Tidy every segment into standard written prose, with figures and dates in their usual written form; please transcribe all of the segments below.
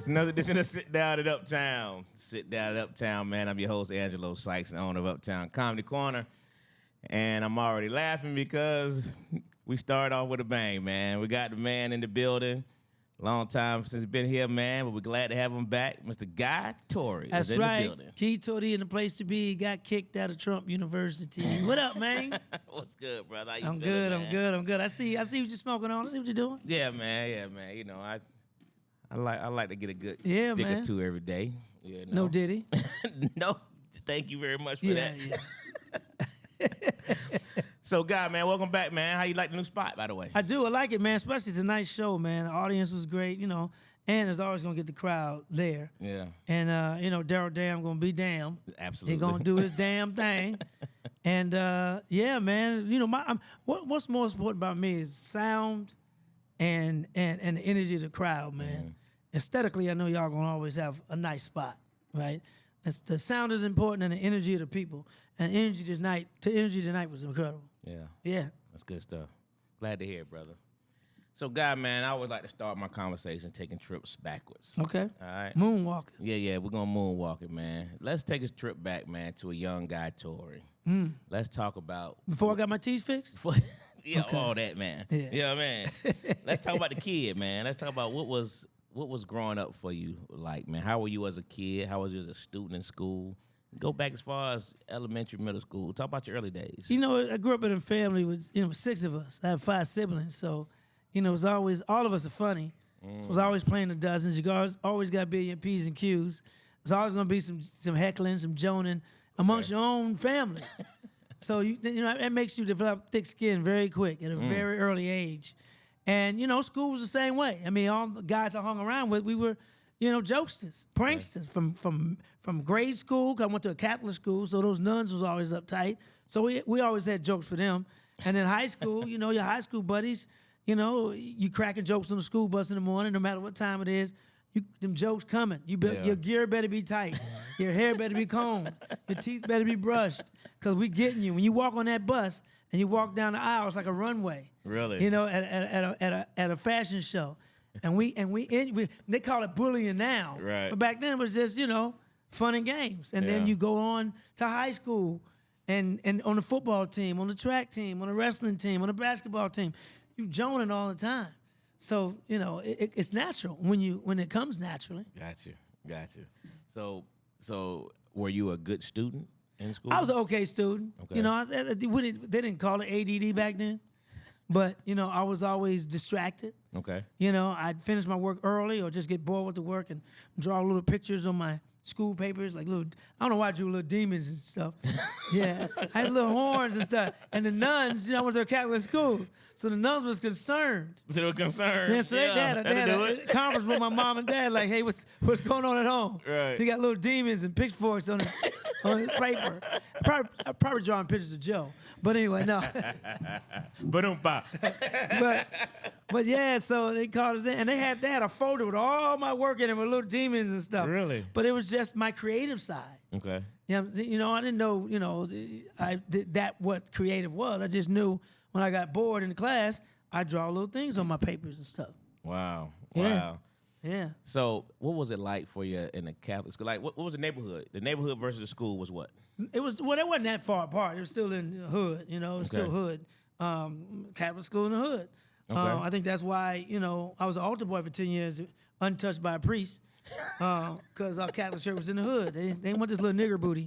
It's another edition of Sit Down at Uptown. Sit Down at Uptown, man. I'm your host, Angelo Sykes, and owner of Uptown Comedy Corner. And I'm already laughing because we started off with a bang, man. We got the man in the building. Long time since he's been here, man, but we're glad to have him back. Mr. Guy Torrey That's is in right. the building. Key Torrey in the place to be. Got kicked out of Trump University. What up, man? What's good, brother? How you I'm feeling, good. man? I'm good. I see what you're smoking on. I see what you're doing. Yeah, man. You know, I like to get a good Yeah, stick man. or two every day. You know? No Diddy. No, thank you very much for Yeah, that. yeah. So, Guy, man, welcome back, man. How you like the new spot, by the way? I do. I like it, man. Especially tonight's show, man. The audience was great, and it's always gonna get the crowd there. Yeah, And Daryl Dam gonna be damn. absolutely. He gonna do his damn thing. And yeah, man. What's most important about me is sound and the energy of the crowd, man. Aesthetically, I know y'all gonna always have a nice spot, right? The sound is important and the energy of the people. And energy tonight was incredible. Yeah, Yeah. that's good stuff. Glad to hear it, brother. So, Guy, man, I always like to start my conversation taking trips backwards. Okay. All right? Moonwalking. Yeah, we're going to moonwalk it, man. Let's take a trip back, man, to a young Guy Torrey. Let's talk about... Before I got my teeth fixed? Yeah, Okay. all that, man. Yeah. You know what I mean? Let's talk about the kid, man. Let's talk about what was growing up for you like, man. How were you as a kid? How was you as a student in school? Go back as far as elementary, middle school. Talk about your early days. I grew up in a family with, 6 of us. I have 5 siblings, so, it was always, all of us are funny. So it was always playing the dozens. You always got to be in your P's and Q's. There's always going to be some heckling, some joning amongst your own family. So, that makes you develop thick skin very quick at a very early age. And, school was the same way. I mean, all the guys I hung around with, we were, jokesters, pranksters from grade school. 'Cause I went to a Catholic school, so those nuns was always uptight. So we always had jokes for them. And then high school, your high school buddies, you cracking jokes on the school bus in the morning, no matter what time it is. Them jokes coming. Your gear better be tight. Your hair better be combed. Your teeth better be brushed. Because we getting you. When you walk on that bus and you walk down the aisle, it's like a runway. Really? At a fashion show. And they call it bullying now. Right. But back then it was just, fun and games. And then Yeah. you go on to high school and on the football team, on the track team, on the wrestling team, on the basketball team. You joning all the time. So, it's natural when it comes naturally. Got you. So were you a good student in school? I was an okay student. Okay. They didn't call it ADD back then. But, I was always distracted. Okay. I'd finish my work early or just get bored with the work and draw little pictures on my school papers, like I don't know why I drew little demons and stuff. Yeah, I had little horns and stuff. And the nuns, I went to a Catholic school, so the nuns was concerned. So they were concerned. Yeah, so they had a conference with my mom and dad, like, hey, what's going on at home? Right. He got little demons and pitchforks on his paper. I probably drawing pictures of Joe. But anyway, no. Ba-dum-ba. But yeah, so they called us in, and they had a folder with all my work in it with little demons and stuff. Really? But it was just my creative side. Okay. I didn't know, that what creative was. I just knew when I got bored in the class, I draw little things on my papers and stuff. Wow. Yeah. Yeah. So what was it like for you in a Catholic school? Like, what was the neighborhood? The neighborhood versus the school was what? It wasn't that far apart. It was still in the hood, it was still hood. Catholic school in the hood. Okay. I think that's why, I was an altar boy for 10 years, untouched by a priest, because our Catholic church was in the hood. They didn't want this little nigger booty.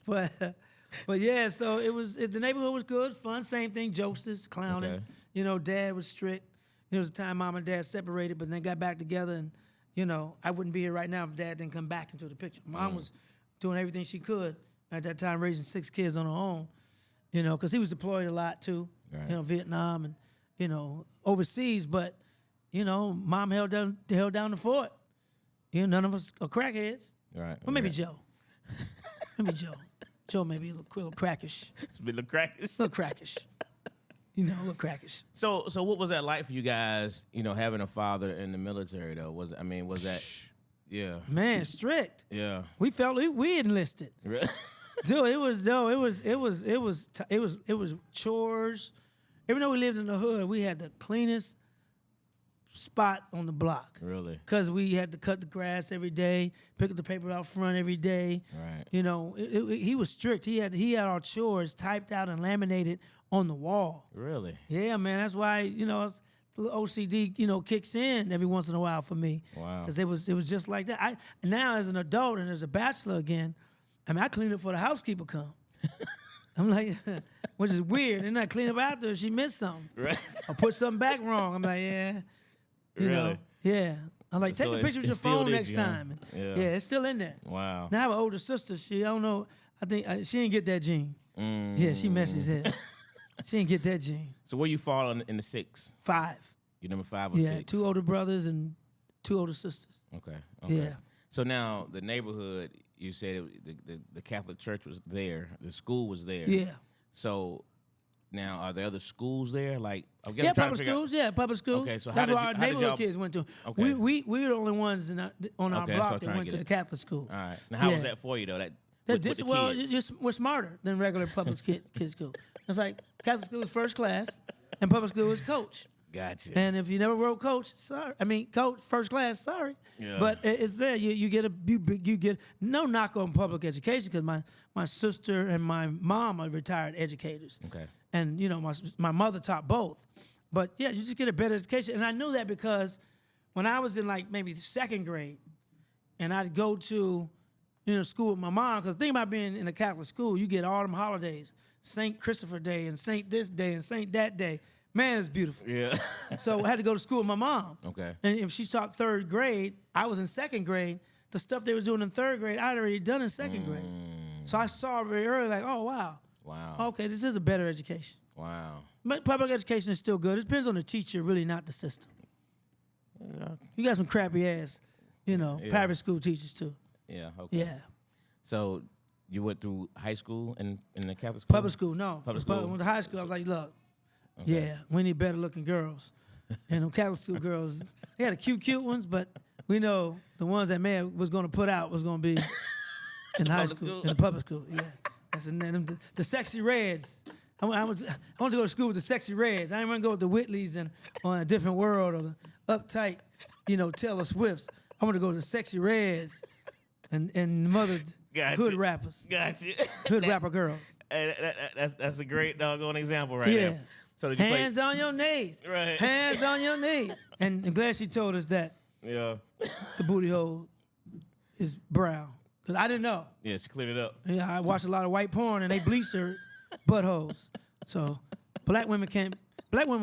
But yeah, so the neighborhood was good, fun, same thing, jokesters, clowning. Okay. Dad was strict. There was a time mom and dad separated, but then got back together, and, I wouldn't be here right now if dad didn't come back into the picture. Mom was doing everything she could at that time, raising 6 kids on her own, because he was deployed a lot too, Right. Vietnam and, overseas, but, mom held down the fort. None of us are crackheads. Right. Well, maybe Joe. Maybe Joe. Joe may be a little crackish. Little crackers. A little crackish. A little crackish. So what was that like for you guys? Having a father in the military though. Was that? Yeah. Man, strict. Yeah. We felt we enlisted. Really? Dude, it was chores. Even though we lived in the hood, we had the cleanest spot on the block. Really? Because we had to cut the grass every day, pick up the paper out front every day. Right. You know, he was strict. He had our chores typed out and laminated on the wall. Really? Yeah, man. That's why, you know, the little OCD, you know, kicks in every once in a while for me. Wow. Because it was just like that. Now as an adult and as a bachelor again, I mean, I clean up for the housekeeper come. I'm like, which is weird. And I clean up after if she missed something. Right. Or put something back wrong. I'm like, yeah. You know, Really? yeah. I'm like, take So a picture with your it's still phone in next you, huh? time. Yeah. Yeah, it's still in there. Wow. Now I have an older sister. I don't know. I think she didn't get that gene. Yeah, she messy as hell. She didn't get that gene. So where you fall in the 6? 5. You number 5 or Yeah, 6? 2 older brothers and 2 older sisters. Okay. Yeah. So now the neighborhood, you said the Catholic church was there, the school was there. Yeah. So now are there other schools there? Like, I guess Yeah, I'm trying to public figure out- schools. Yeah, public schools. Okay, so how that's did what you- our how did neighborhood y'all- kids went to. Okay. We were the only ones on our Okay, that's what I block was that trying went to to the get at. Catholic school. All right. Now how was Yeah. that for you though? That That with this the well, kids? we're smarter than regular public kids school. It's like Catholic school is first class, and public school is coach. Gotcha. And if you never wrote coach, sorry. I mean, coach first class, sorry. Yeah. But it's there. You get no knock on public education because my sister and my mom are retired educators. Okay. And you know my mother taught both. But yeah, you just get a better education. And I knew that because when I was in like maybe the 2nd grade, and I'd go to school with my mom. Because the thing about being in a Catholic school, you get all them holidays, St. Christopher Day and St. this day and St. that day. Man, it's beautiful. Yeah. So I had to go to school with my mom. Okay. And if she taught 3rd grade, I was in 2nd grade. The stuff they was doing in 3rd grade, I'd already done in 2nd grade. So I saw very early, like, oh, wow. Wow. Okay, this is a better education. Wow. But public education is still good. It depends on the teacher, really, not the system. Yeah. You got some crappy ass, Yeah. private school teachers too. Yeah. Okay. Yeah. So you went through high school in the Catholic school? Public school, no. Public When I school. went to high school, I was like, look, yeah, we need better looking girls. And them Catholic school girls, they had the cute ones, but we know the ones that man was going to put out was going to be in high Public school, school? in the public school. Yeah, that's the sexy reds. I want to go to school with the sexy reds. I didn't want to go with the Whitleys and on A Different World or the uptight, Taylor Swifts. I want to go with the sexy reds and mother Gotcha. hood rappers, Gotcha. hood rapper girls. Hey, that's a great doggone example right Yeah. there. So did you Hands on your knees. Right. Hands on your knees. And I'm glad she told us that play? Yeah. the booty hole is brown. Because I didn't know. Yeah, she cleared it up. Yeah, I watched a lot of white porn and they bleach their buttholes. So black women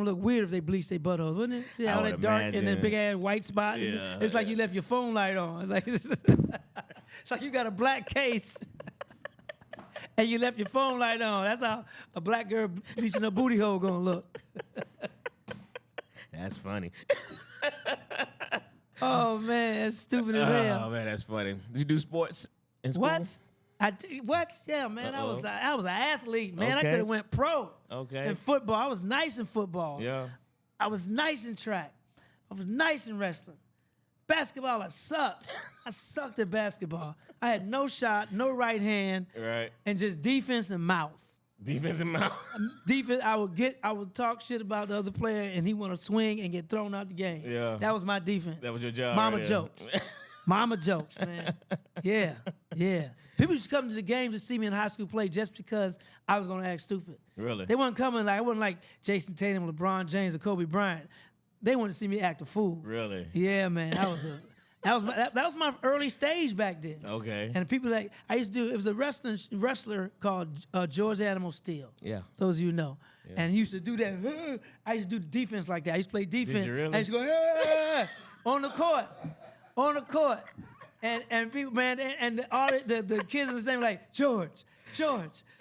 look weird if they bleach their buttholes, wouldn't it? Yeah, I all would that dark and then imagine. big ass white spot. and Yeah, it's like you left your phone light on. It's like it's like you got a black case. And you left your phone light on. That's how a black girl bleaching her booty hole gonna look. That's funny. Oh man, that's stupid as hell. Oh man, that's funny. Did you do sports in school? What? What? Yeah, man. I was an athlete, man. I Okay. could have went pro. Okay. In football, I was nice in football. Yeah. I was nice in track. I was nice in wrestling. Basketball, I sucked. I sucked at basketball. I had no shot, no right hand, Right. and just defense and mouth. Defensive mouth. Defense, I would talk shit about the other player, and he want to swing and get thrown out the game. Yeah. That was my defense. That was your job. Mama right there. jokes. Mama jokes, man. Yeah. People used to come to the games to see me in high school play just because I was gonna act stupid. Really? They weren't coming like I wasn't like Jason Tatum, LeBron James, or Kobe Bryant. They wanted to see me act a fool. Really? Yeah, man. That was my early stage back then. Okay. And the people that I used to do, it was a wrestler called George Animal Steel. Yeah. Those of you know. And he used to do that. I used to do the defense like that. I used to play defense. really? I used to go on the court. On the court. And people, man, and all the kids in the same like, George.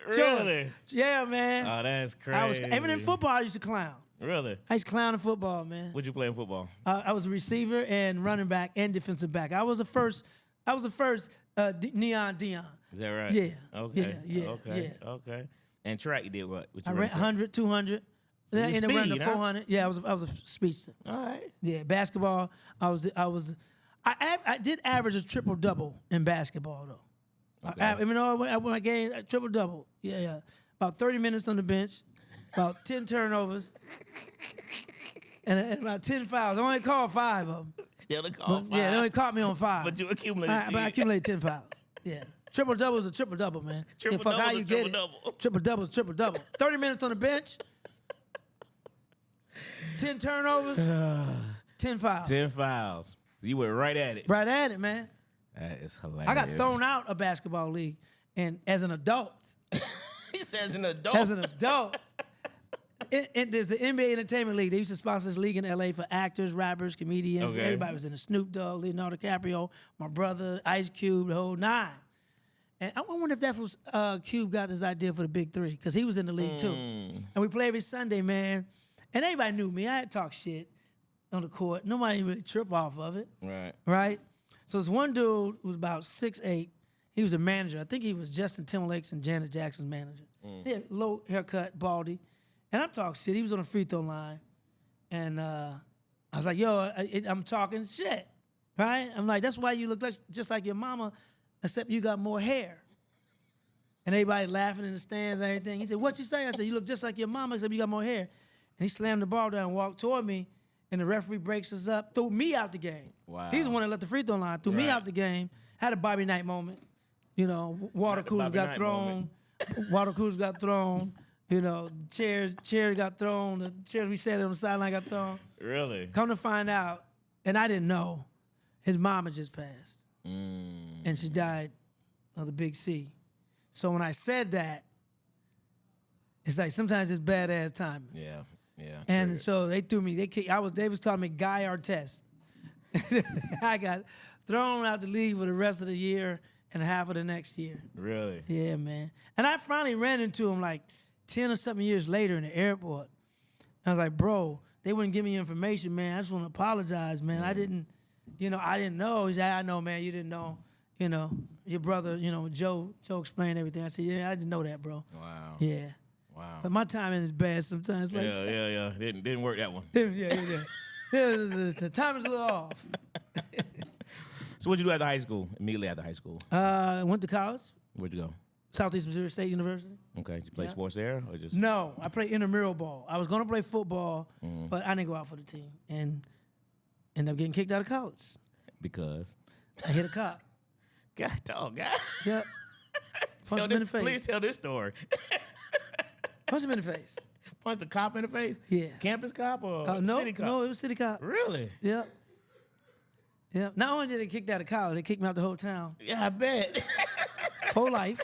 Really? Yeah, man. Oh, that's crazy. Even in football, I used to clown. Really? I used to clown in football, man. What'd you play in football? I was a receiver and running back and defensive back. I was the first Neon Dion. Is that right? Yeah. Okay. Yeah. Okay. Okay. And track, you did what? What I you ran ran track? 100, 200. you And then ran the speed, huh? 400. Yeah, I was a speedster. All right. Yeah, basketball. I did average a triple double in basketball though. Okay. Even though when I gained a triple double, yeah, about 30 minutes on the bench, about 10 turnovers, and about 10 fouls. I only called 5 of them. They only called Yeah, they 5. only caught me on 5. But you accumulated But I 10. accumulated 10 fouls. Yeah. Triple double is a triple double, man. Triple fuck how double you is get triple-double. it. Triple double is triple double. 30 minutes on the bench. 10 turnovers. 10 fouls. 10 fouls. You were right at it. Right at it, man. That is hilarious. I got thrown out of basketball league, and as an adult, He says an adult. as an adult. There's the NBA Entertainment League. They used to sponsor this league in LA for actors, rappers, comedians. Okay. Everybody was in the Snoop Dogg, Leonardo DiCaprio, my brother, Ice Cube, the whole 9. And I wonder if that was Cube got his idea for the Big 3, because he was in the league too. And we play every Sunday, man. And everybody knew me. I had to talk shit on the court. Nobody really trip off of it, Right. right? So this one dude who was about 6'8". He was a manager. I think he was Justin Timberlake's and Janet Jackson's manager. He had low haircut, baldy. And I'm talking shit. He was on the free throw line. And I was like, yo, I'm talking shit, right? I'm like, that's why you look just like your mama, except you got more hair. And everybody laughing in the stands and everything. He said, what you say? I said, you look just like your mama, except you got more hair. And he slammed the ball down and walked toward me. And the referee breaks us up, threw me out the game. Wow. He's the one that left the free throw line, threw me Right. out the game. Had a Bobby Knight moment. You know, water Not the coolers Bobby got Knight thrown. moment. Water coolers got thrown. You know, chairs got thrown. The chairs we sat on the sideline got thrown. Really? Come to find out, and I didn't know, his mama just passed. Mm. And she died of the big C. So when I said that, it's like sometimes it's badass timing. Yeah. Yeah. And triggered. so they threw me. They was calling me Guy Artest. I got thrown out the league for the rest of the year and half of the next year. Really? Yeah, man. And I finally ran into him like 10 or something years later in the airport. I was like, bro, they wouldn't give me information, man. I just want to apologize, man. I didn't know. He said, I know, man. You didn't know. You know, your brother, Joe explained everything. I said, yeah, I didn't know that, bro. Wow. Yeah. Wow. But my timing is bad sometimes. Like, Yeah. Didn't work that one. yeah. The time is a little off. So what'd you do after high school? Immediately after high school? Went to college, Where'd you go? Southeast Missouri State University. Okay. Did you play Yeah. sports there or just? No, I played intramural ball. I was going to play football, but I didn't go out for the team. And ended up getting kicked out of college. Because. I hit a cop. God, dog, God. Yep. Punched him in the face. Please tell this story. Punched him in the face. Punched the cop in the face? Yeah. Campus cop or No, city cop? no, it was city cop. Really? Yep. Yep. Not only did they kick out of college, they kicked me out the whole town Yeah, I bet. for life.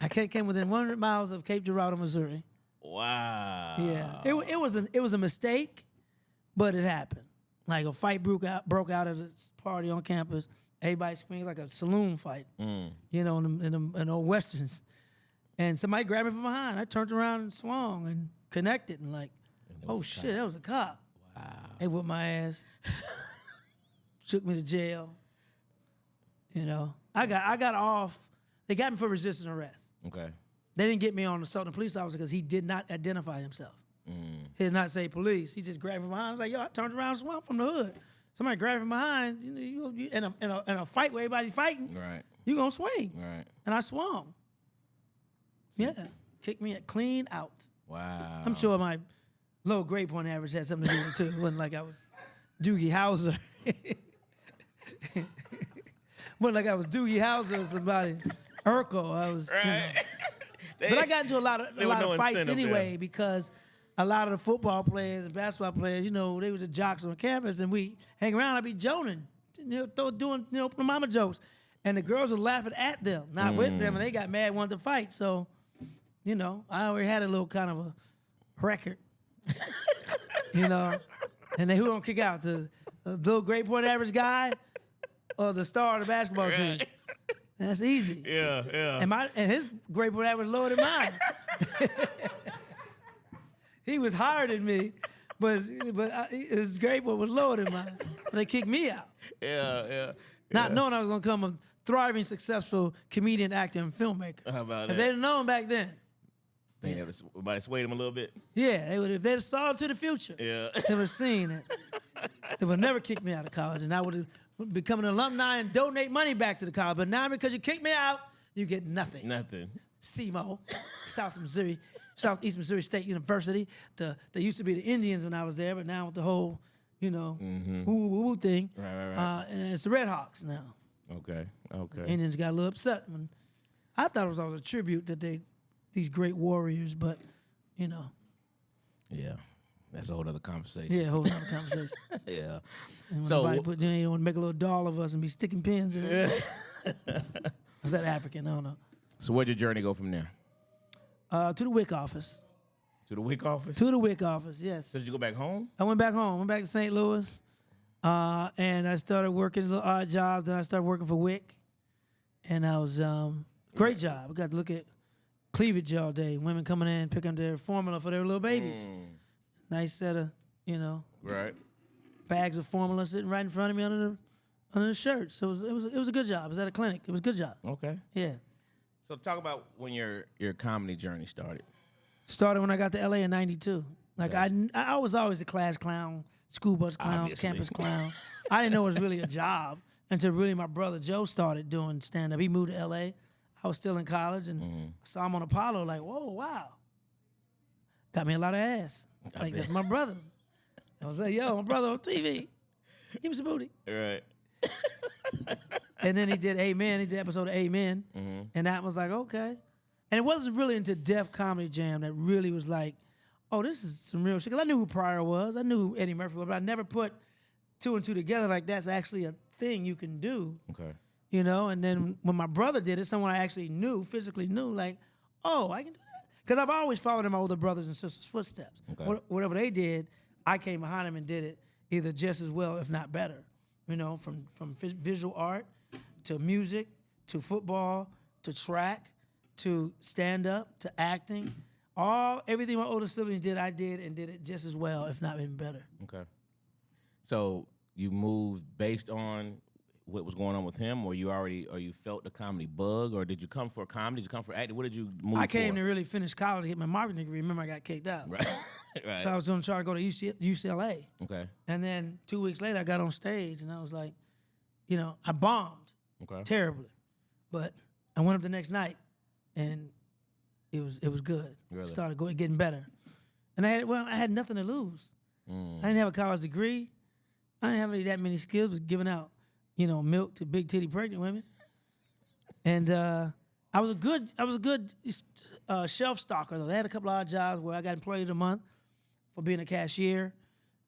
I came within 100 miles of Cape Girardeau, Missouri. Wow. Yeah, it was a mistake, but it happened. Like a fight broke out at a party on campus. Everybody screamed like a saloon fight, in the old westerns. And somebody grabbed me from behind. I turned around and swung and connected and like, oh shit, that was a cop. Wow. They whipped my ass, took me to jail. I got off. They got me for resisting arrest. Okay. They didn't get me on assaulting a police officer because he did not identify himself. He did not say police. He just grabbed me behind. I was like, yo, I turned around and swung from the hood. Somebody grabbed from behind. You in a fight where everybody's fighting, Right. you gonna swing. Right. And I swung. Yeah, kicked me clean out. Wow. I'm sure my low grade point average had something to do with it too. It wasn't like I was Doogie Howser. Wasn't like I was Doogie Howser or somebody. Urkel. I was. Right. But I got into a lot of no fights incentive anyway there. because a lot of the football players and basketball players, they were the jocks on campus, and we hang around. I'd be joning, doing mama jokes, and the girls were laughing at them, not with them, and they got mad, wanted to fight. So, I already had a little kind of a record, and then who don't kick out the little grade point average guy or the star of the basketball team? That's easy. Yeah. And his grade point average lower than mine. He was higher than me, but his grade point was lower than mine. So they kicked me out. Yeah. Not knowing I was gonna become a thriving, successful comedian, actor, and filmmaker. How about If that? they'd have known back then, Think everybody swayed him a little bit? yeah, they would. If they'd have saw into the future, Yeah. they would have seen it. They would never kick me out of college, and I would have become an alumni and donate money back to the college. But now, because you kicked me out, you get nothing. Nothing. SEMO, South Missouri. Southeast Missouri State University. They used to be the Indians when I was there, but now with the whole, woo thing, Right. and it's the Red Hawks now. Okay. Indians got a little upset when I thought it was always a tribute that these great warriors, but Yeah. That's a whole other conversation. yeah, whole other conversation. Yeah. And So- you want to make a little doll of us and be sticking pins in it. Is that African? I don't know. So where'd your journey go from there? To the WIC office. To the WIC office? To the WIC office, yes. So did you go back home? I went back home. Went back to St. Louis, and I started working little odd jobs. Then I started working for WIC, and I was great job. I got to look at cleavage all day. Women coming in picking their formula for their little babies. Nice set of Right. bags of formula sitting right in front of me under the shirt. So it was a good job. It was at a clinic. It was a good job. Okay. Yeah. So talk about when your comedy journey started. Started when I got to LA in '92. Like Okay. I was always a class clown, school bus clown, Obviously. campus clown. I didn't know it was really a job until really my brother Joe started doing stand up. He moved to LA. I was still in college and I saw him on Apollo. Like, whoa, wow, got me a lot of ass. Like that's my brother. I was like, yo, my brother on TV. Give me some booty. Right. And then he did Amen. He did episode of Amen. And that was like, okay. And it wasn't really into Def Comedy Jam that really was like, oh, this is some real shit. Because I knew who Pryor was. I knew who Eddie Murphy was. But I never put two and two together like that's actually a thing you can do. Okay. And then when my brother did it, someone I actually knew, physically knew, like, oh, I can do that. Because I've always followed in my older brothers and sisters' footsteps. Okay. Whatever they did, I came behind them and did it either just as well, if not better. From visual art to music to football to track to stand-up to acting. Everything my older siblings did, I did and did it just as well, if not even better. Okay. So you moved based on what was going on with him, or you felt the comedy bug, or did you come for comedy? Did you come for acting? What did you move I came for? to really finish college to get my marketing degree. Remember, I got kicked out. Right. Right. So I was going to try to go to UCLA. Okay. And then 2 weeks later, I got on stage, and I was like, I bombed Okay. terribly. But I went up the next night, and it was good. Really? Started getting better. And I had nothing to lose. I didn't have a college degree. I didn't have that many skills with giving out, milk to big titty pregnant women. And I was a good shelf stalker though. I had a couple of odd jobs where I got employee of the month for being a cashier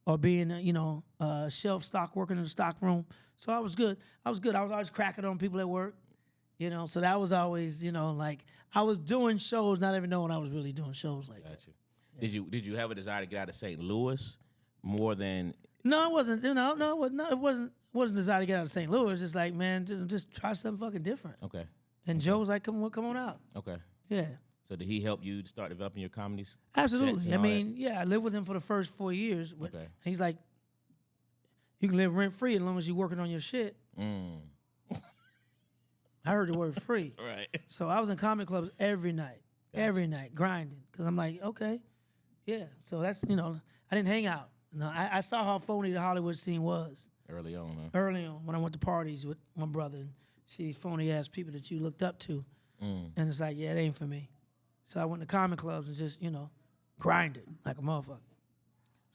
or being a shelf stock working in the stock room. So I was good. I was always cracking on people at work. So that was always, like I was doing shows, not even knowing I was really doing shows like that. Got you. Did you have a desire to get out of St. Louis more than? No, it wasn't. It wasn't desire to get out of St. Louis. It's like, man, just try something fucking different. Okay. And Joe was like, come on out. Okay. Yeah, So did he help you to start developing your comedies? sets absolutely. and I all mean, yeah, I lived with him for the first 4 years. But Okay. he's like, you can live rent free as long as you're working on your shit. I heard the word free. Right. So I was in comedy clubs every night, grinding. Because I'm like, okay, yeah. So that's, I didn't hang out. No, I saw how phony the Hollywood scene was Early on, huh? early on when I went to parties with my brother and see these phony ass people that you looked up to. And it's like, yeah, it ain't for me. So I went to comedy clubs and just, grinded like a motherfucker.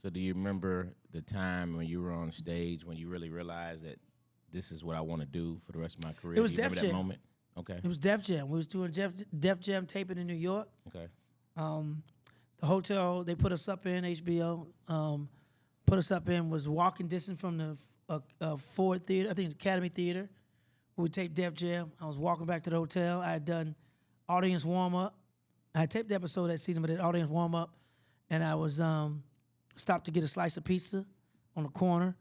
So do you remember the time when you were on stage when you really realized that this is what I want to do for the rest of my career? It was Do you remember Def that Jam. moment? Okay. It was Def Jam. We was doing Def Jam taping in New York. Okay. The hotel they put us up in, HBO, put us up in was walking distance from the Ford Theater, I think it's Academy Theater, where we taped Def Jam. I was walking back to the hotel. I had done audience warm-up. I taped the episode that season, but did audience warm-up. And I was stopped to get a slice of pizza on the corner.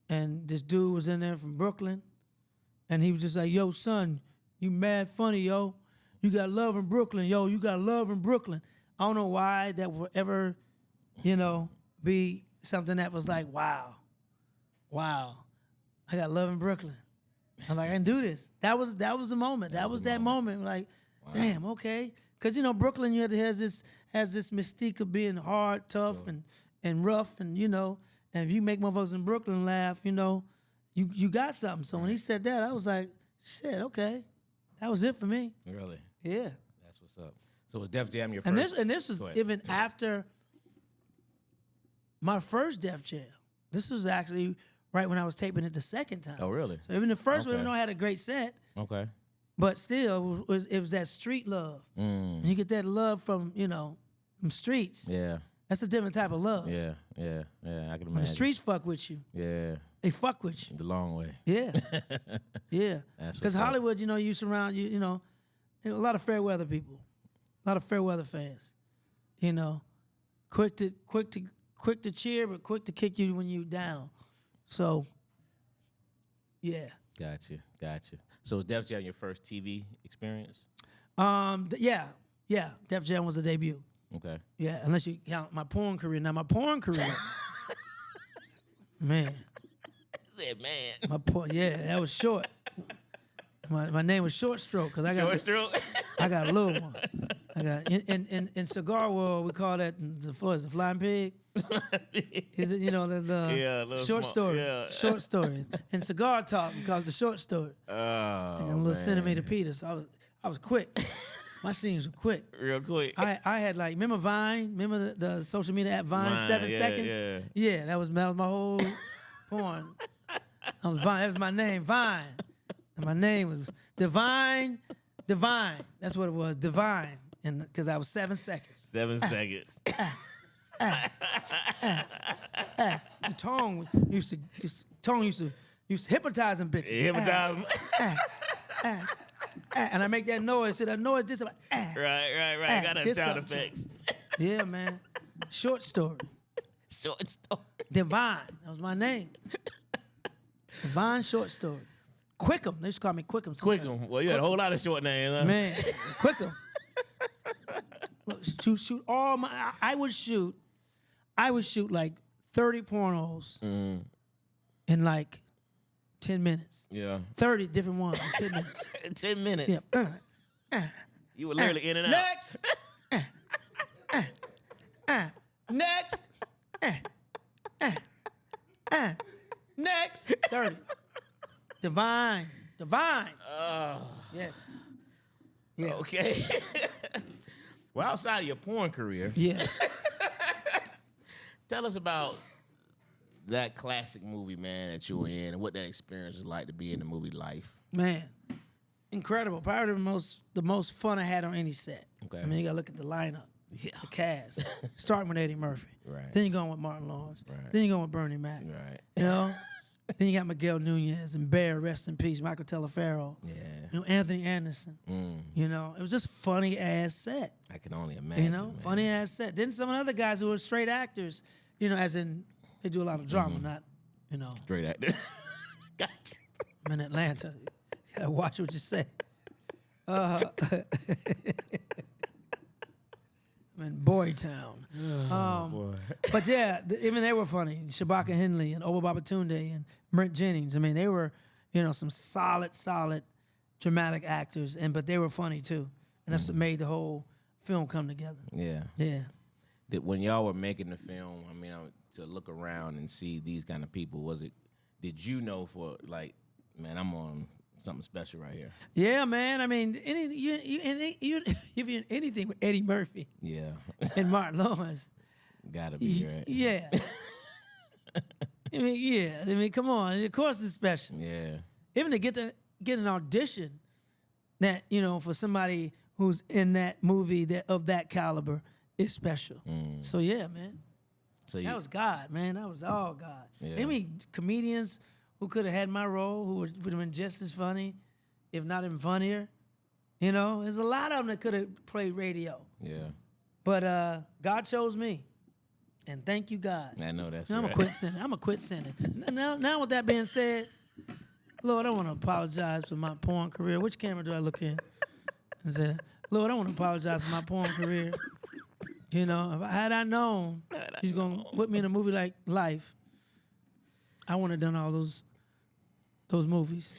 And this dude was in there from Brooklyn. And he was just like, yo, son, you mad funny, yo. You got love in Brooklyn, yo. You got love in Brooklyn. I don't know why that would ever, be something that was like, wow, I got love in Brooklyn. I'm like, I can do this. That was the moment. That was that moment. Like, damn, okay. Because Brooklyn, has this mystique of being hard, tough, and rough, and and if you make motherfuckers in Brooklyn laugh, you got something. So when he said that, I was like, shit, okay, that was it for me. Really? Yeah. That's what's up. So was Def Jam your first? And this was Go ahead. even after my first Def Jam. This was actually right when I was taping it the second time. Oh, really? So even the first one, Okay. even though I had a great set, Okay. but still it was that street love. And you get that love from from streets. Yeah. That's a different type of love. Yeah. Yeah. Yeah. I can When the imagine. streets fuck with you, Yeah. they fuck with you. The long way. Yeah, yeah. That's Because what's up. Hollywood, you surround a lot of fair weather people, a lot of fair weather fans. Quick to cheer, but quick to kick you when you down. So, yeah. Gotcha. So was Def Jam your first TV experience? Yeah. Def Jam was a debut. Okay. Yeah, unless you count my porn career. Now my porn career, man, Man. that was short. My name was Short Stroke because Short stroke. I got a little one. I got in cigar world we call that the flying pig. Is it the Yeah, a little short small- story? yeah. Short story. In cigar talk we call it the short story. Oh, And a little man. centimeter Peter. So I was quick. My scenes were quick. Real quick. I had remember Vine? Remember the social media app Vine? Vine, 7 yeah, seconds. yeah. That was my whole porn. I was Vine. That was my name, Vine. And my name was Divine. That's what it was, Divine. And because I was 7 seconds. 7 seconds. The tongue used to hypnotize them bitches. Hypnotize 'em. And I make that noise. So that noise just like Right. Got that Get sound something. effects. yeah, man. Short story. Short story. Divine. That was my name. Divine Short Story. Quickum. They used to call me Quickum. Quick 'em. Well, you had a whole lot of short names, huh? Man, Quickum. Look, shoot all my. I would shoot like 30 pornos in like 10 minutes. Yeah. 30 different ones in 10 minutes. 10 minutes. Yeah. You were literally in and out. Next. Next. Next. 30. Divine. Yes. Yeah. Okay. Well, outside of your porn career, Yeah. tell us about that classic movie, man, that you were in, and what that experience was like to be in the movie Life. Man. Incredible. Probably the most fun I had on any set. Okay. I mean, you gotta look at the lineup. Yeah. The cast. Starting with Eddie Murphy. Right. Then you're going with Martin Lawrence. Right. Then you're going with Bernie Mac. Right. You know? Then you got Miguel Nunez and Bear, rest in peace, Michael Teleferro. Yeah. Anthony Anderson. It was just funny ass set. I can only imagine. Man. Funny ass set. Then some other guys who were straight actors, as in they do a lot of drama, not, Straight actor. Gotcha. I'm in Atlanta. You gotta watch what you say. I'm in Boytown. Boy. But yeah, even they were funny. Shabaka Henley and Oba Babatunde and Brent Jennings. I mean, they were, some solid dramatic actors, but they were funny too. And that's what made the whole film come together. Yeah. Yeah. When y'all were making the film, I mean, to look around and see these kind of people, did you know for like, man, I'm on something special right here? Yeah, man. I mean, you anything with Eddie Murphy Yeah. and Martin Lawrence. Gotta be, right? Yeah. I mean, come on. Of course it's special. Yeah. Even to get an audition that, for somebody who's in that movie of that caliber is special. So yeah, man. So That was God, man. That was all God. Yeah. I mean, comedians who could have had my role, who would have been just as funny, if not even funnier. There's a lot of them that could have played radio. Yeah. But God chose me. And thank you, God. I know that's I'm right. a quit sinning. Now, with that being said, Lord, I want to apologize for my porn career. Which camera do I look in? I said, Lord, I want to apologize for my porn career. Had I known he's going to put me in a movie like Life, I wouldn't have done all those movies.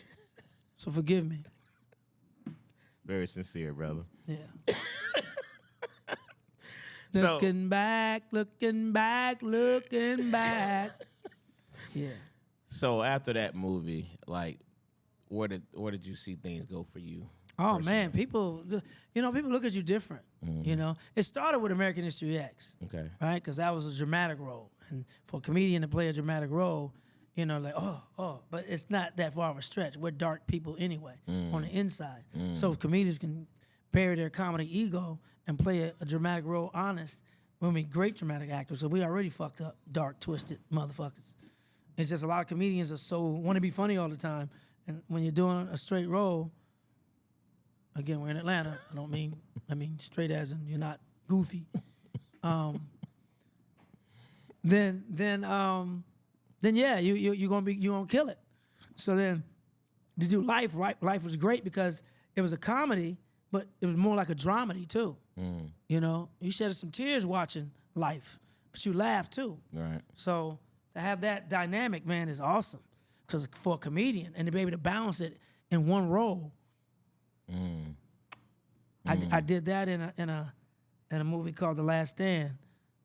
So forgive me. Very sincere, brother. Yeah. So- looking back. Yeah. So after that movie, like, where did you see things go for you? Oh person? man, people look at you different. You know, it started with American History X, Okay. right? Because that was a dramatic role, and for a comedian to play a dramatic role, you know, like but it's not that far of a stretch. We're dark people anyway on the inside, so if comedians can bury their comedy ego and play a dramatic role honest, we'll be great dramatic actors. So we already fucked up, dark, twisted motherfuckers. It's just a lot of comedians are so want to be funny all the time, and when you're doing a straight role. Again, we're in Atlanta. I mean straight as in you're not goofy. Then yeah, you're gonna kill it. So then to do Life, right? Life was great because it was a comedy, but it was more like a dramedy too. You know, you shed some tears watching Life, but you laughed too. Right. So to have that dynamic, man, is awesome. Because for a comedian and to be able to balance it in one role. I did that in a movie called The Last Stand,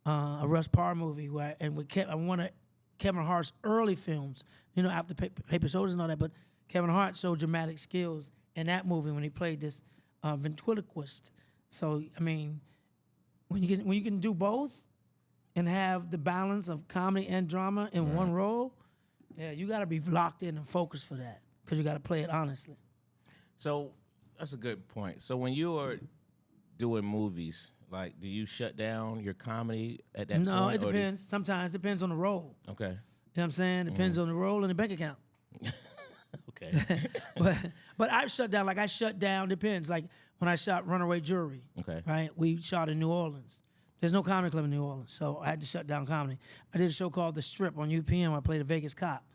a Russ Parr movie one of Kevin Hart's early films, you know, after Paper Soldiers and all that. But Kevin Hart showed dramatic skills in that movie when he played this ventriloquist. So I mean, when you can do both and have the balance of comedy and drama in one role, yeah, you got to be locked in and focused for that because you got to play it honestly. So that's a good point. So when you are doing movies, like, do you shut down your comedy at that point? No, it depends. Sometimes it depends on the role. Okay. You know what I'm saying? Depends on the role and the bank account. Okay. But I've shut down. Like I shut down. Depends. Like when I shot Runaway Jury. Okay. Right. We shot in New Orleans. There's no comedy club in New Orleans, so I had to shut down comedy. I did a show called The Strip on UPM. I played a Vegas cop.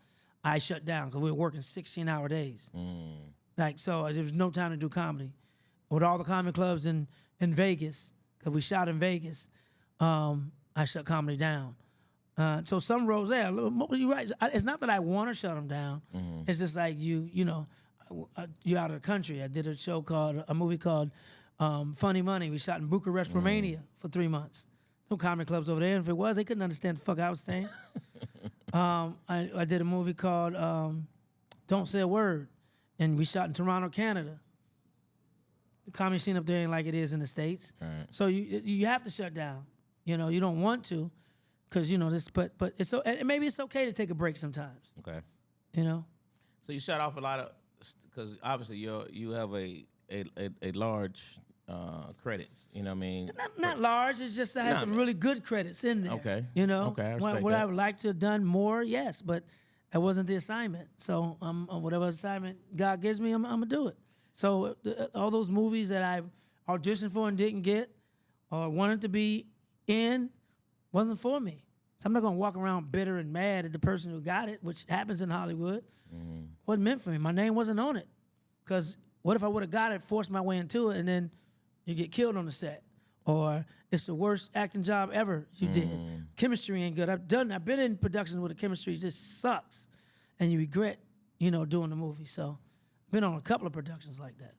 I shut down because we were working 16-hour days. Like so, there was no time to do comedy. With all the comedy clubs in Vegas, because we shot in Vegas, I shut comedy down. So some roles there, you're right. It's not that I want to shut them down. It's just like you know, you're out of the country. I did a movie called Funny Money. We shot in Bucharest, Romania for 3 months. No comedy clubs over there. And if it was, they couldn't understand the fuck I was saying. I did a movie called Don't Say a Word, and we shot in Toronto, Canada. The comedy scene up there ain't like it is in the States. Right. So you have to shut down. You know, you don't want to, because you know this. But it's so, and maybe it's okay to take a break sometimes. Okay. You know. So you shut off a lot of, because obviously you have a large credits. You know what I mean? Not large. It's just I had some really good credits in there. Okay. You know. Okay. I respect Would that. I would like to have done more? Yes, but that wasn't the assignment. So whatever assignment God gives me, I'm gonna do it. So all those movies that I auditioned for and didn't get, or wanted to be in, wasn't for me. So I'm not gonna walk around bitter and mad at the person who got it, which happens in Hollywood. Wasn't meant for me. My name wasn't on it. Because what if I would have got it, forced my way into it, and then you get killed on the set? Or it's the worst acting job ever you did. Chemistry ain't good. I've been in productions where the chemistry just sucks. And you regret, you know, doing the movie. So been on a couple of productions like that.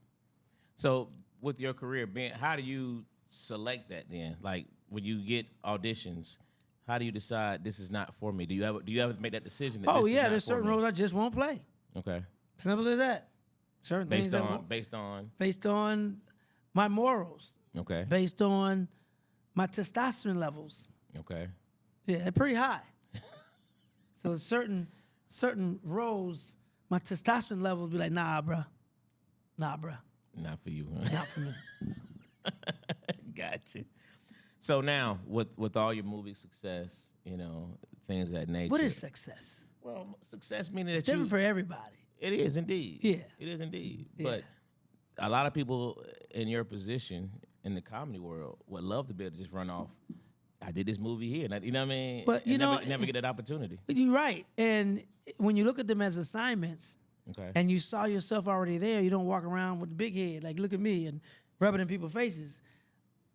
So with your career, Ben, how do you select that then? Like when you get auditions, how do you decide this is not for me? Do you ever make that decision? That this is not there's for certain me? roles I just won't play. Okay. Simple as that. Certain things Based on. my morals, Okay. based on my testosterone levels. Okay. Yeah, they're pretty high. So certain roles, my testosterone levels be like, nah, bruh. Not for you. Huh? Not for me. Gotcha. So now, with all your movie success, you know, things of that nature. What is success? Well, success meaning It's that different for everybody. It is indeed. Yeah. It is indeed. Yeah. But a lot of people in your position in the comedy world would love to be able to just run off. I did this movie here. You know what I mean? But you know, never get that opportunity. You're right. And when you look at them as assignments, Okay. and you saw yourself already there, you don't walk around with the big head, like look at me and rub it in people's faces.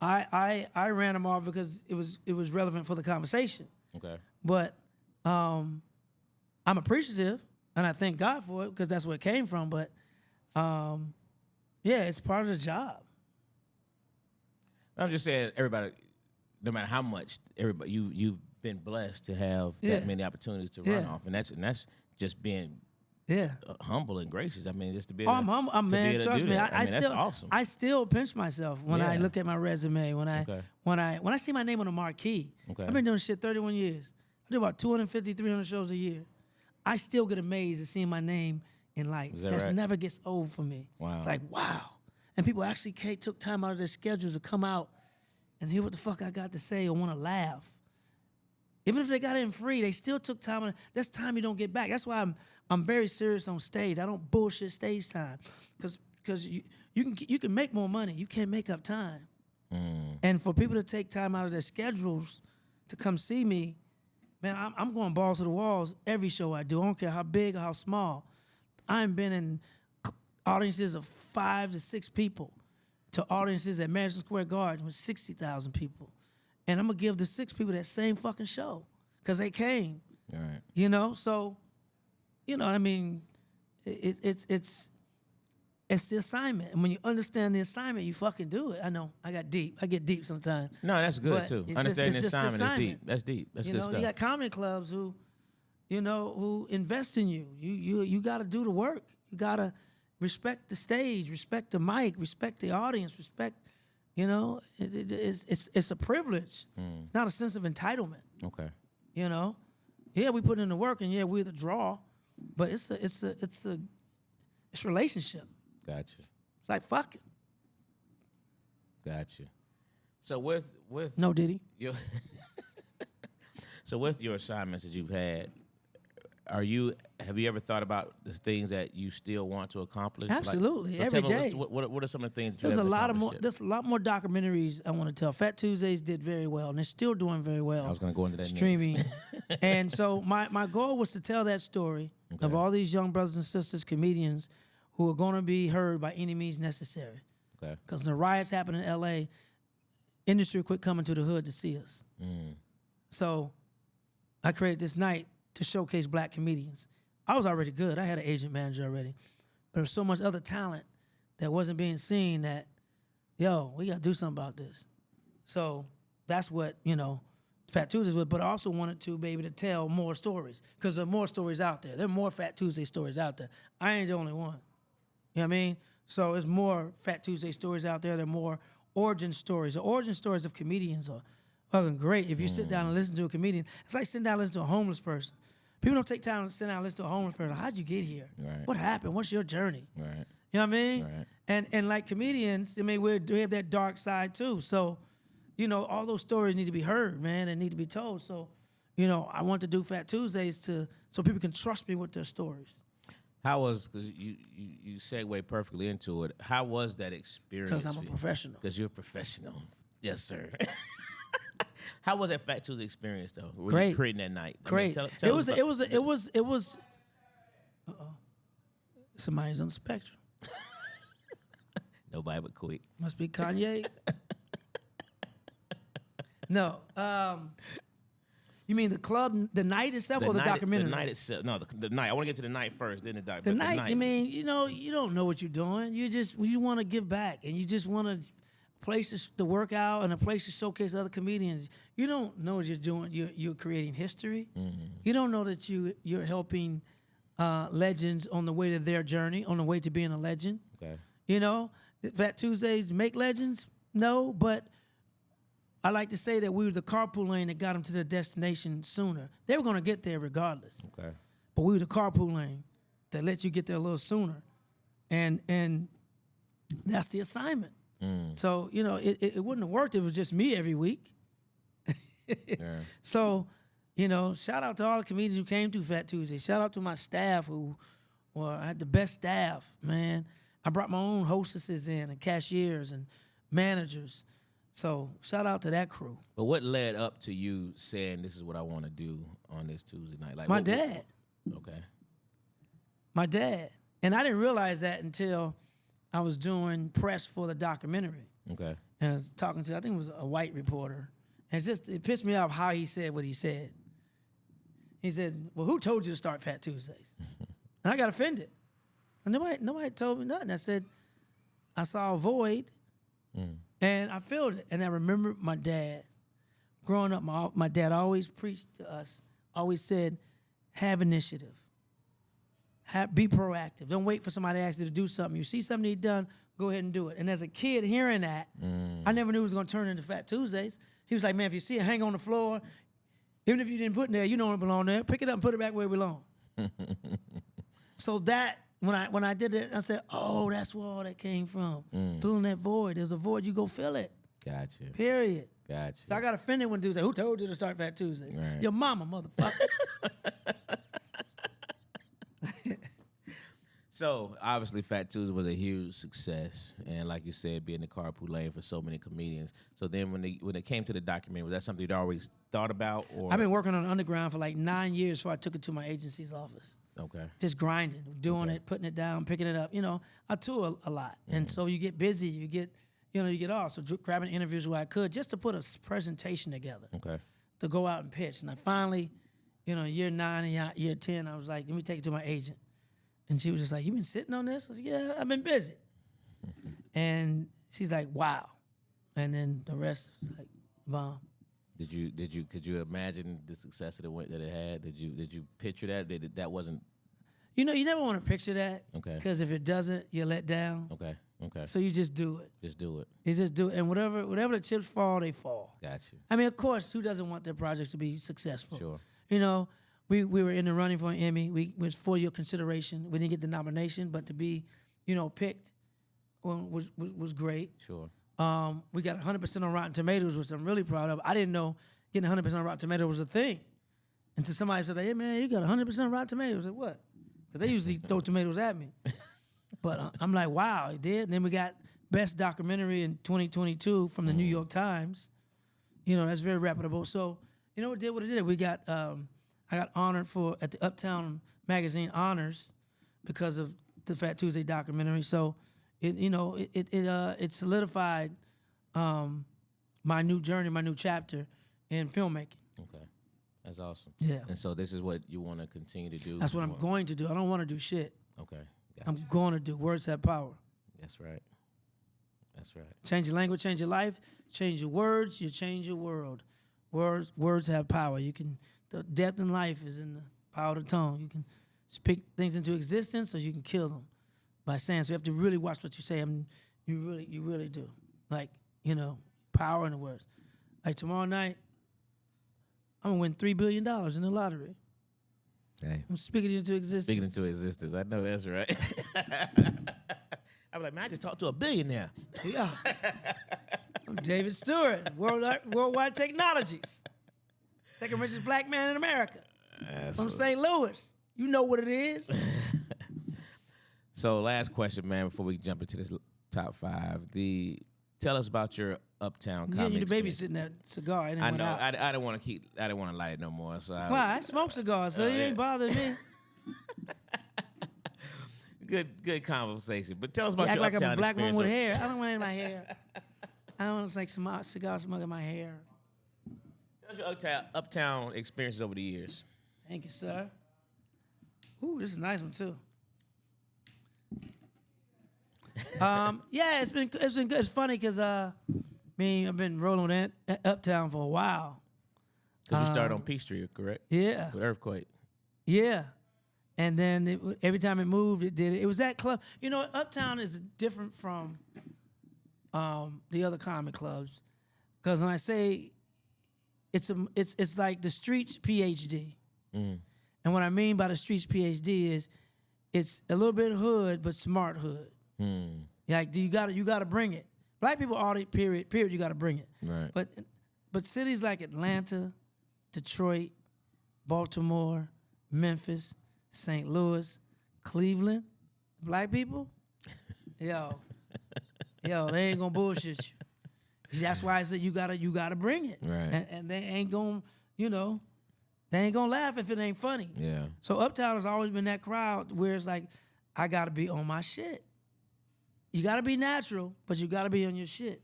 I ran them off because it was relevant for the conversation. Okay. But I'm appreciative, and I thank God for it because that's where it came from. But yeah, it's part of the job. I'm just saying, everybody, no matter how much everybody you've been blessed to have Yeah. that many opportunities to run Yeah. off, and that's just being Yeah. humble and gracious. I mean, just to be Oh, able I'm humble. to be Man, able to trust do me. that. I that's still, awesome. I still pinch myself when I Yeah. look at my resume. When Okay. I see my name on a marquee. Okay. I've been doing shit 31 years. I do about 250, 300 shows a year. I still get amazed at seeing my name in lights. that That right? never gets old for me. Wow. It's like, wow. And people actually took time out of their schedules to come out and hear what the fuck I got to say or want to laugh. Even if they got in free, they still took time. That's time you don't get back. That's why I'm very serious on stage. I don't bullshit stage time, because you can make more money. You can't make up time. And for people to take time out of their schedules to come see me, man, I'm going balls to the walls every show I do. I don't care how big or how small. I've been in audiences of 5 to 6 people to audiences at Madison Square Garden with 60,000 people. And I'm going to give the 6 people that same fucking show because they came. All right. You know? So, you know, I mean, it's the assignment. And when you understand the assignment, you fucking do it. I know. I get deep sometimes. No, that's good But too. it's Understanding just the the assignment is deep. assignment. That's deep. That's You good know, stuff. you got comedy clubs who invest in you. You got to do the work. You got to respect the stage, respect the mic, respect the audience, respect. You know, it's a privilege. It's not a sense of entitlement. Okay. You know, yeah, we put in the work, and yeah, we're the draw, but it's relationship. Gotcha. It's like fuck it. Gotcha. So with No, Diddy. your so with your assignments that you've had, have you ever thought about the things that you still want to accomplish? Absolutely, so every tell me, day. What are some of the things that you There's a haven't lot accomplished yet? there's a lot more documentaries I want to tell. Fat Tuesdays did very well, and they're still doing very well. I was going to go into that streaming. next. And so my goal was to tell that story of all these young brothers and sisters, comedians, who are going to be heard by any means necessary. Okay. Because the riots happened in L.A., industry quit coming to the hood to see us. So I created this night to showcase black comedians. I was already good. I had an agent manager already. But there was so much other talent that wasn't being seen that, yo, we got to do something about this. So that's what, you know, Fat Tuesdays was. But I also wanted to be able to tell more stories because there are more stories out there. There are more Fat Tuesday stories out there. I ain't the only one. You know what I mean? So there's more Fat Tuesday stories out there. There are more origin stories. The origin stories of comedians are fucking great. If you sit down and listen to a comedian, it's like sitting down and listening to a homeless person. People don't take time to sit down and listen to a homeless person. How'd you get here? Right. What happened? What's your journey? Right. You know what I mean? Right. And like comedians, I mean, we have that dark side too. So, you know, all those stories need to be heard, man, and need to be told. So, you know, I want to do Fat Tuesdays so people can trust me with their stories. How was, because you segue perfectly into it, how was that experience? Because I'm a professional. Because you're a professional. Yes, sir. How was that Fat Tuesday experience though? When Great. you creating that night? I mean, Great. tell It us was. about- Somebody's on the spectrum. Nobody but Quick. Must be Kanye. No. You mean the club, the night itself, or the documentary? The night itself. No, the night. I want to get to the night first, then the doc. The but night. I mean, you know, you don't know what you're doing. You want to give back, and you just want a place to work out and a place to showcase other comedians. You don't know what you're doing. You're creating history. You don't know that you're helping legends on the way to their journey, on the way to being a legend. Okay. You know, Fat Tuesdays make legends? No, but I like to say that we were the carpool lane that got them to their destination sooner. They were going to get there regardless. Okay. But we were the carpool lane that let you get there a little sooner. And that's the assignment. So, you know, it wouldn't have worked if it was just me every week. Yeah. So, you know, shout out to all the comedians who came to Fat Tuesday. Shout out to my staff I had the best staff, man. I brought my own hostesses in and cashiers and managers. So shout out to that crew. But what led up to you saying this is what I want to do on this Tuesday night? Like My dad. Okay. My dad. And I didn't realize that until I was doing press for the documentary. Okay. And I was talking to, I think it was a white reporter. And it pissed me off how he said what he said. He said, well, who told you to start Fat Tuesdays? And I got offended. And nobody told me nothing. I said, I saw a void and I filled it. And I remember my dad. Growing up, my dad always preached to us, always said, have initiative. Be proactive. Don't wait for somebody to ask you to do something. You see something need done, go ahead and do it. And as a kid hearing that, I never knew it was going to turn into Fat Tuesdays. He was like, man, if you see it hang on the floor, even if you didn't put it there, you know it belong there. Pick it up and put it back where it belongs. So that, when I did it, I said, oh, that's where all that came from. Filling that void. There's a void, you go fill it. Gotcha. Period. Gotcha. So I got offended when dudes say, who told you to start Fat Tuesdays? Right. Your mama, motherfucker. So obviously, Fat Tuesday was a huge success, and like you said, being the carpool lane for so many comedians. So then, when it came to the documentary, was that something you'd always thought about? Or I've been working on Underground for like 9 years before I took it to my agency's office. okay, Just grinding, doing it, putting it down, picking it up. You know, I tour a lot, and so you get busy, you get off. So grabbing interviews where I could just to put a presentation together. okay, To go out and pitch. And I finally, year 9 and year 10, I was like, let me take it to my agent. And she was just like, you been sitting on this? I said, yeah, I've been busy. And she's like, wow. And then the rest was like, bomb. Could you imagine the success that it had? Did you picture that? That wasn't. You never want to picture that. Okay. Because if it doesn't, you're let down. Okay. So you just do it. Just do it. You just do it. And whatever the chips fall, they fall. Got you. I mean, of course, who doesn't want their projects to be successful? Sure. We were in the running for an Emmy. We was for your consideration. We didn't get the nomination, but to be, picked was great. Sure. We got 100% on Rotten Tomatoes, which I'm really proud of. I didn't know getting 100% on Rotten Tomatoes was a thing. Until somebody said, hey, man, you got 100% Rotten Tomatoes. I said, what? Because they usually throw tomatoes at me. But I'm like, wow, it did. And then we got Best Documentary in 2022 from the New York Times. That's very reputable. So, it did what it did. We got, I got honored at the Uptown Magazine Honors because of the Fat Tuesday documentary. So, it solidified my new journey, my new chapter in filmmaking. Okay. That's awesome. Yeah. And so this is what you want to continue to do? That's what I'm going to do. I don't want to do shit. Okay. Gotcha. I'm going to do. Words have power. That's right. That's right. Change your language, change your life, change your words, you change your world. Words have power. The death in life is in the power of the tongue. You can speak things into existence, or you can kill them by saying. So you have to really watch what you say. You really do. Like, power in the words. Like tomorrow night, I'm gonna win $3 billion in the lottery. Hey. I'm speaking it into existence. Speaking into existence. I know that's right. I'm like, man, I just talked to a billionaire. Yeah. I'm David Stewart, Worldwide Technologies. Second richest black man in America. From St. Louis. You know what it is. So last question, man, before we jump into this top 5. Tell us about your Uptown comedy. Yeah, you're babysitting that cigar. I know. I didn't want to light it no more. So why? I smoke cigars, so you ain't bothering me. Good conversation. But tell us about you your act like Uptown I'm a black woman with experience. hair. I don't want it in my hair. I don't want like some cigar smoke in my hair. Tell us your Uptown experiences over the years. Thank you, sir. Ooh, this is a nice one too. Yeah, it's been good. It's funny because I've been rolling with Uptown for a while. Because you started on Peachtree, correct? Yeah. With Earthquake. Yeah. And then every time it moved, it did it. It was that club. Uptown is different from the other comedy clubs. Because when I say it's like the streets PhD. Mm. And what I mean by the streets PhD is it's a little bit hood, but smart hood. Mm. Like you gotta bring it. Black people all period, you gotta bring it. Right. But cities like Atlanta, Detroit, Baltimore, Memphis, St. Louis, Cleveland, black people, yo, they ain't gonna bullshit you. That's why I said you gotta bring it. Right. And they ain't gonna, they ain't gonna laugh if it ain't funny. Yeah. So Uptown has always been that crowd where it's like, I gotta be on my shit. You gotta be natural, but you gotta be on your shit.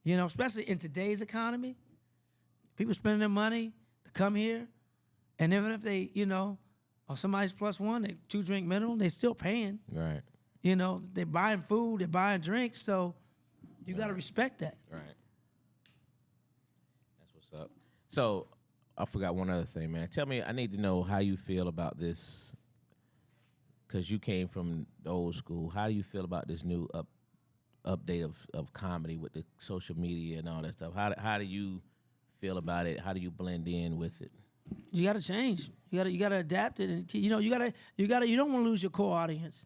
Especially in today's economy. People spending their money to come here, and even if they, or somebody's +1, they 2-drink minimum, they still paying. Right. They're buying food, they're buying drinks, so you gotta respect that. Right. That's what's up. So I forgot one other thing, man. Tell me, I need to know how you feel about this because you came from the old school, how do you feel about this new update of comedy with the social media and all that stuff? How do you feel about it? How do you blend in with it? You got to change. You got to adapt it, and you don't want to lose your core audience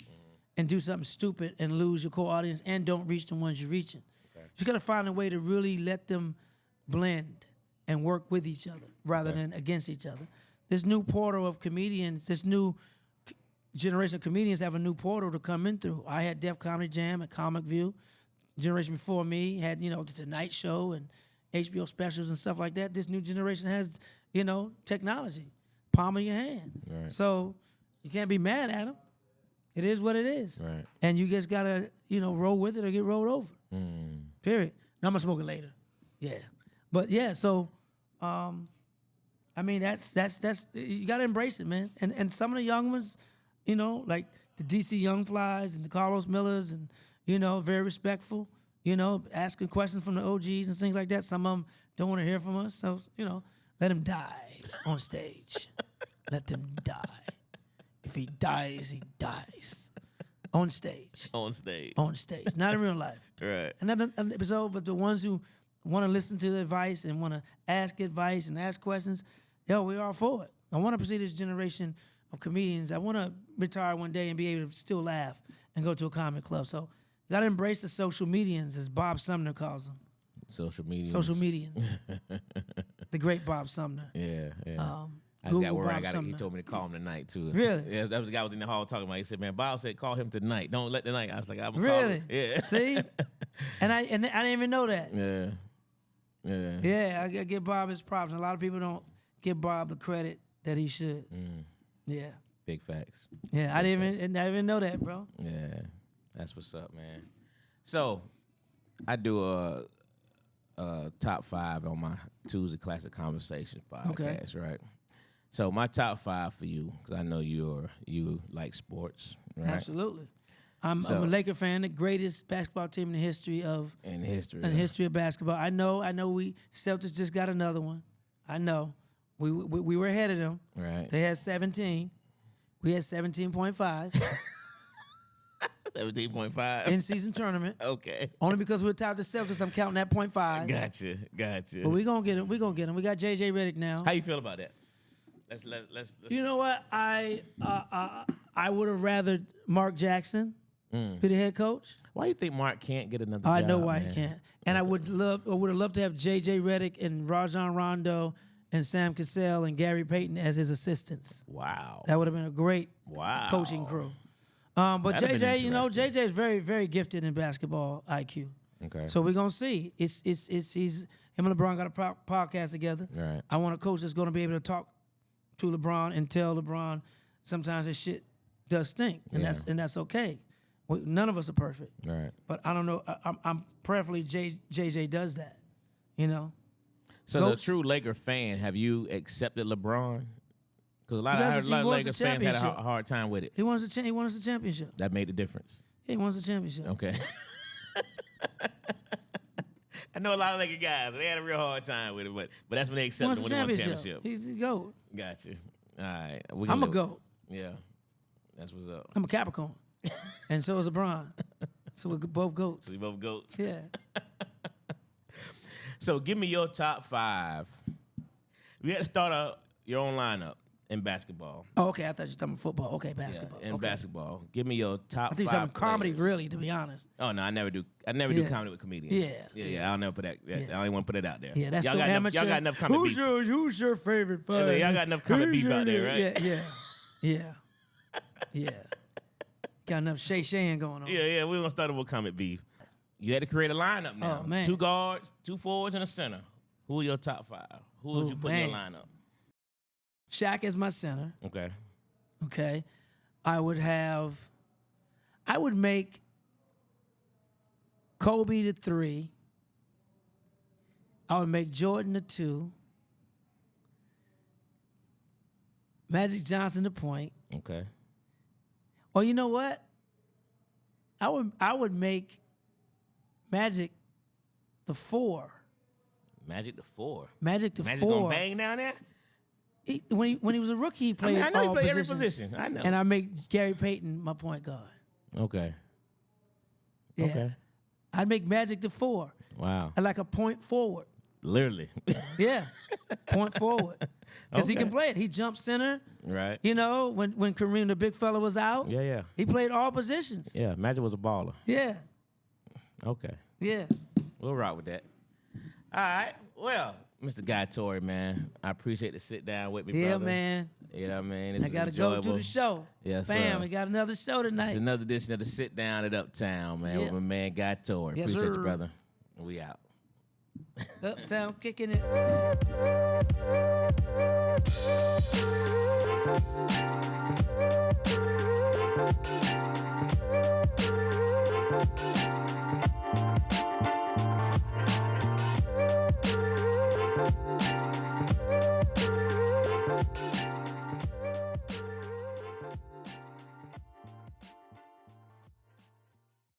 and do something stupid and lose your core audience and don't reach the ones you're reaching. Okay. You got to find a way to really let them blend and work with each other rather than against each other. This new portal of comedians, this new generation of comedians have a new portal to come in through. I had Def Comedy Jam at Comic View. Generation before me had, the Tonight Show and HBO specials and stuff like that. This new generation has, technology, palm of your hand. Right. So you can't be mad at them. It is what it is. Right. And you just gotta, roll with it or get rolled over. Period. Now I'm gonna smoke it later. Yeah. But yeah, so that's you gotta embrace it, man. And some of the young ones, like the DC Young Flies and the Carlos Millers and, very respectful, asking questions from the OGs and things like that. Some of them don't want to hear from us. So, let them die on stage. Let them die. If he dies, he dies. On stage. On stage. On stage. Not in real life. Right. Another episode, but the ones who want to listen to the advice and want to ask advice and ask questions, we're all for it. I want to see this generation of comedians. I want to retire one day and be able to still laugh and go to a comedy club. So you got to embrace the social medians, as Bob Sumner calls them. Social medians. Social medians. The great Bob Sumner. Yeah. I Google got where Bob he told me to call him tonight too. Really? Yeah, that was the guy was in the hall talking about. He said, "Man, Bob said call him tonight. Don't let the night." I was like, "I'm gonna call really? him." Yeah. See? And I didn't even know that. Yeah. Yeah. Yeah, I give Bob his props. A lot of people don't give Bob the credit that he should. Yeah. Big facts. Yeah, I didn't even know that, bro. Yeah. That's what's up, man. So, I do a top 5 on my Tuesday Classic Conversations podcast, right? So my top 5 for you, because I know you like sports, right? Absolutely. I'm a Laker fan, the greatest basketball team in the history of basketball. I know. We Celtics just got another one. I know. We were ahead of them. Right. They had 17. We had 17.5. 17.5 in season tournament. Okay. Only because we're top of the Celtics, I'm counting that 0.5. Gotcha. But we gonna get him. We gonna get him. We got JJ Redick now. How you feel about that? Let's. You know what? I would have rather Mark Jackson be the head coach. Why do you think Mark can't get another job? I know why he can't. And I would have loved to have JJ Redick and Rajon Rondo and Sam Cassell and Gary Payton as his assistants. Wow. That would have been a great coaching crew. But JJ, JJ is very, very gifted in basketball IQ. Okay. So we're gonna see. He's him and LeBron got a podcast together. Right. I want a coach that's gonna be able to talk to LeBron and tell LeBron sometimes his shit does stink, and that's okay. None of us are perfect. Right. But I don't know. I'm prayerfully JJ does that. So, the true Laker fan, have you accepted LeBron? Because I heard a lot of Lakers fans had a hard time with it. He wants the championship. That made the difference. He wants the championship. Okay. I know a lot of Laker guys. They had a real hard time with it, but that's when they accepted when they won the championship. He's a GOAT. Gotcha. All right. I'm a GOAT. Yeah. That's what's up. I'm a Capricorn. And so is LeBron. So we're both GOATs. So we both GOATs. Yeah. So give me your top 5. We had to start your own lineup in basketball. Oh, okay. I thought you were talking football. Okay, basketball. In basketball. Give me your top 5 I think you're talking comedy, really, to be honest. Oh, no, I never do comedy with comedians. Yeah. I'll never put that. I don't want to put it out there. Yeah, that's y'all so got amateur. Y'all got enough comedy beef. Who's your favorite fighter? Y'all got enough comedy beef out there, right? Yeah. Got enough shay-shaying going on. Yeah. We're going to start with comedy beef. You had to create a lineup now. Oh, man. 2 guards, 2 forwards, and a center. Who are your top 5? Who would you put in your lineup? Shaq is my center. Okay. I would make Kobe the 3. I would make Jordan the 2. Magic Johnson the point. Okay. Or you know what? I would make Magic the 4. Magic the 4. Magic the 4. Magic gonna bang down there? when he was a rookie, he played I know he all played positions. every position. I know. And I make Gary Payton my point guard. Okay. Yeah. Okay. I'd make Magic the 4. Wow. I like a point forward. Literally. Yeah, point forward. Because he can Okay. play it. He jumped center. Right. You know, when Kareem, the big fella, was out, Yeah. he played all positions. Yeah. Magic was a baller. Yeah, Okay. yeah. We'll rock with that. All right. Well, Mr. Guy Torrey, man, I appreciate the sit down with me, Yeah, brother. man. You know what I mean? This I was got to go do enjoyable. the show. Yes, Bam, sir. we got another show tonight. It's another edition of the Sit Down at Uptown, man, with Yeah. my man Guy Torrey. Yes, Appreciate sir. you, brother. We out. Uptown kicking it.